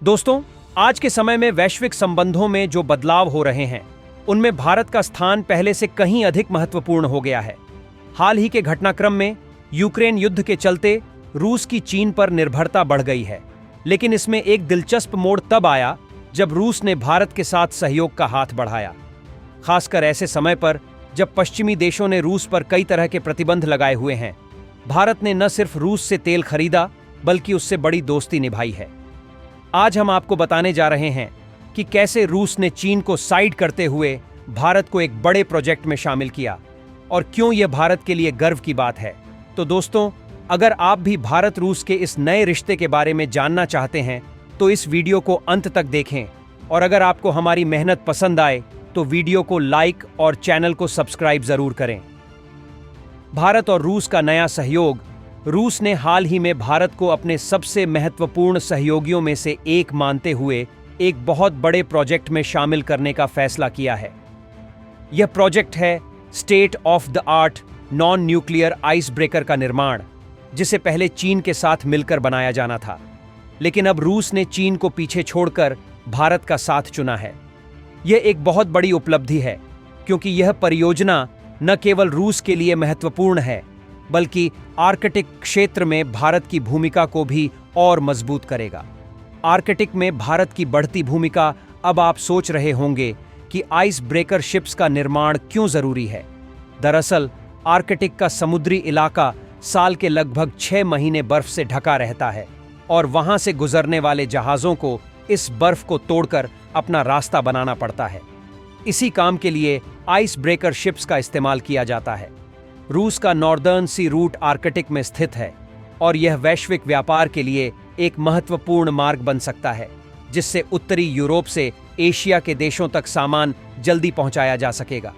दोस्तों, आज के समय में वैश्विक संबंधों में जो बदलाव हो रहे हैं, उनमें भारत का स्थान पहले से कहीं अधिक महत्वपूर्ण हो गया है। हाल ही के घटनाक्रम में यूक्रेन युद्ध के चलते रूस की चीन पर निर्भरता बढ़ गई है, लेकिन इसमें एक दिलचस्प मोड़ तब आया जब रूस ने भारत के साथ सहयोग का हाथ बढ़ाया। खासकर ऐसे समय पर जब पश्चिमी देशों ने रूस पर कई तरह के प्रतिबंध लगाए हुए हैं, भारत ने न सिर्फ रूस से तेल खरीदा बल्कि उससे बड़ी दोस्ती निभाई है। आज हम आपको बताने जा रहे हैं कि कैसे रूस ने चीन को साइड करते हुए भारत को एक बड़े प्रोजेक्ट में शामिल किया और क्यों यह भारत के लिए गर्व की बात है। तो दोस्तों, अगर आप भी भारत रूस के इस नए रिश्ते के बारे में जानना चाहते हैं तो इस वीडियो को अंत तक देखें, और अगर आपको हमारी मेहनत पसंद आए तो वीडियो को लाइक और चैनल को सब्सक्राइब जरूर करें। भारत और रूस का नया सहयोग। रूस ने हाल ही में भारत को अपने सबसे महत्वपूर्ण सहयोगियों में से एक मानते हुए एक बहुत बड़े प्रोजेक्ट में शामिल करने का फैसला किया है। यह प्रोजेक्ट है state of the art non nuclear ice breaker का निर्माण, जिसे पहले चीन के साथ मिलकर बनाया जाना था, लेकिन अब रूस ने चीन को पीछे छोड़कर भारत का साथ चुना है। यह एक बहुत बड़ी उपलब्धि है, क्योंकि यह परियोजना न केवल रूस के लिए महत्वपूर्ण है बल्कि आर्कटिक क्षेत्र में भारत की भूमिका को भी और मजबूत करेगा। आर्कटिक में भारत की बढ़ती भूमिका। अब आप सोच रहे होंगे कि आइस ब्रेकर शिप्स का निर्माण क्यों जरूरी है। दरअसल आर्कटिक का समुद्री इलाका साल के लगभग 6 महीने बर्फ से ढका रहता है और वहां से गुजरने वाले जहाजों को इस बर्फ को तोड़कर अपना रास्ता बनाना पड़ता है। इसी काम के लिए आइस ब्रेकर शिप्स का इस्तेमाल किया जाता है। रूस का नॉर्दर्न सी रूट आर्कटिक में स्थित है और यह वैश्विक व्यापार के लिए एक महत्वपूर्ण मार्ग बन सकता है, जिससे उत्तरी यूरोप से एशिया के देशों तक सामान जल्दी पहुंचाया जा सकेगा।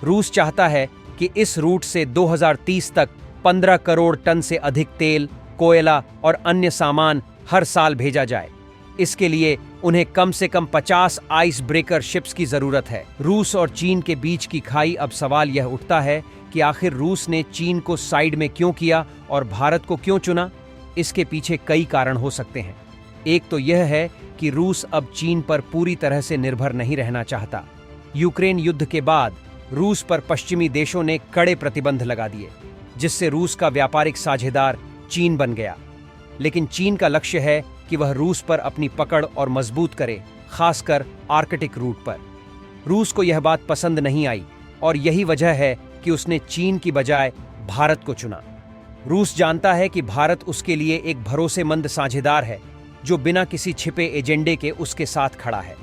रूस चाहता है कि इस रूट से 2030 तक 15 करोड़ टन से अधिक तेल, कोयला और अन्य सामान हर साल भेजा जाए। इसके लिए उन्हें कम से कम 50 आइस ब्रेकर शिप्स की जरूरत है। रूस और चीन के बीच की खाई। अब सवाल यह उठता है कि आखिर रूस ने चीन को साइड में क्यों किया और भारत को क्यों चुना। इसके पीछे कई कारण हो सकते हैं। एक तो यह है कि रूस अब चीन पर पूरी तरह से निर्भर नहीं रहना चाहता। यूक्रेन युद्ध के बाद रूस पर पश्चिमी देशों ने कड़े प्रतिबंध लगा दिए, जिससे रूस का व्यापारिक साझेदार चीन बन गया। लेकिन चीन का लक्ष्य है कि वह रूस पर अपनी पकड़ और मजबूत करे, खासकर आर्कटिक रूट पर। रूस को यह बात पसंद नहीं आई और यही वजह है कि उसने चीन की बजाय भारत को चुना। रूस जानता है कि भारत उसके लिए एक भरोसेमंद साझेदार है जो बिना किसी छिपे एजेंडे के उसके साथ खड़ा है।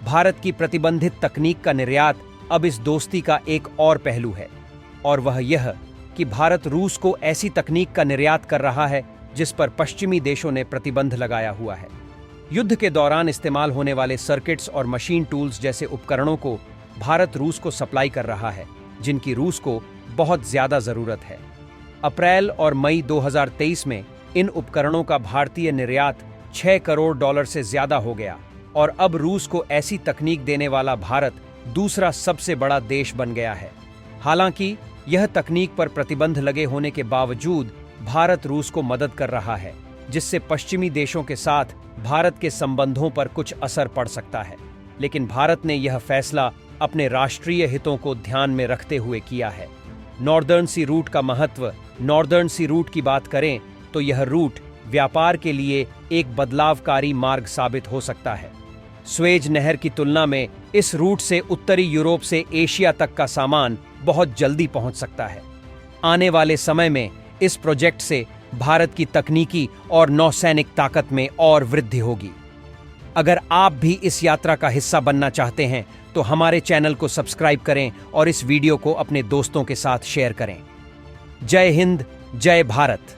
भारत की प्रतिबंधित तकनीक का निर्यात अब इस दोस्ती का एक और पहलू है, और वह यह कि भारत रूस को ऐसी तकनीक का निर्यात कर रहा है जिस पर पश्चिमी देशों ने प्रतिबंध लगाया हुआ है। युद्ध के दौरान इस्तेमाल होने वाले सर्किट्स और मशीन टूल्स जैसे उपकरणों को भारत रूस को सप्लाई कर रहा है, जिनकी रूस को बहुत ज्यादा जरूरत है। अप्रैल और मई 2023 में इन उपकरणों का भारतीय निर्यात $6 करोड़ से ज्यादा हो गया, और अब रूस को ऐसी तकनीक देने वाला भारत दूसरा सबसे बड़ा देश बन गया है। हालांकि यह तकनीक पर प्रतिबंध लगे होने के बावजूद भारत रूस को मदद कर रहा है, जिससे पश्चिमी देशों के साथ भारत के संबंधों पर कुछ असर पड़ सकता है। लेकिन भारत ने यह फैसला अपने राष्ट्रीय हितों को ध्यान में रखते हुए किया है। नॉर्दर्न सी रूट का महत्व। नॉर्दर्न सी रूट की बात करें तो यह रूट व्यापार के लिए एक बदलावकारी मार्ग साबित हो सकता है। स्वेज नहर की तुलना में इस रूट से उत्तरी यूरोप से एशिया तक का सामान बहुत जल्दी पहुंच सकता है। आने वाले समय में इस प्रोजेक्ट से भारत की तकनीकी और नौसैनिक ताकत में और वृद्धि होगी। अगर आप भी इस यात्रा का हिस्सा बनना चाहते हैं तो हमारे चैनल को सब्सक्राइब करें और इस वीडियो को अपने दोस्तों के साथ शेयर करें। जय हिंद, जय भारत।